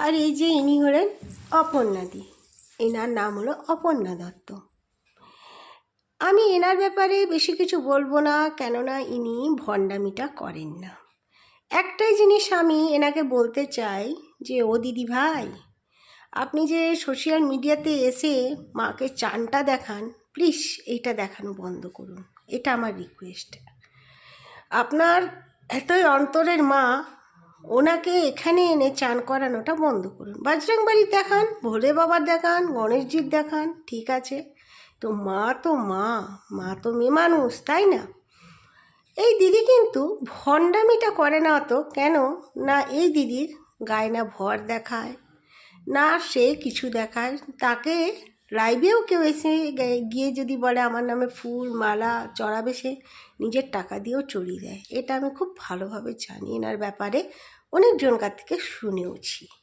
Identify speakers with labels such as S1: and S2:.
S1: আর এই যে ইনি হলেন অপর্ণাদি, এনার নাম হলো অপর্ণা দত্ত। আমি এনার ব্যাপারে বেশি কিছু বলবো না, কেননা ইনি ভণ্ডামিটা করেন না। একটাই জিনিস আমি এনাকে বলতে চাই যে, ও দিদি ভাই, আপনি যে সোশ্যাল মিডিয়াতে এসে মাকে চানটা দেখান, প্লিজ এইটা দেখানো বন্ধ করুন, এটা আমার রিকোয়েস্ট। আপনার এতই অন্তরের মা, ওনাকে এখানে এনে চান করানোটা বন্ধ করুন। বজরংবলীর দেখান, ভোলে বাবার দেখান, গণেশজির দেখান, ঠিক আছে, তো মা তো মা, মা তো মেয়ে মানুষ, তাই না? এই দিদি কিন্তু ভণ্ডামিটা করে না অত, কেন না এই দিদির গায়ে না ভর দেখায়, না সে কিছু দেখায়। তাকে লাইভেও কেউ এসে গিয়ে যদি বলে আমার নামে ফুল মালা চড়াবে, সে নিজের টাকা দিয়েও চড়িয়ে দেয়। এটা আমি খুব ভালোভাবে জানি, এনার ব্যাপারে অনেকজনকার থেকে শুনেওছি।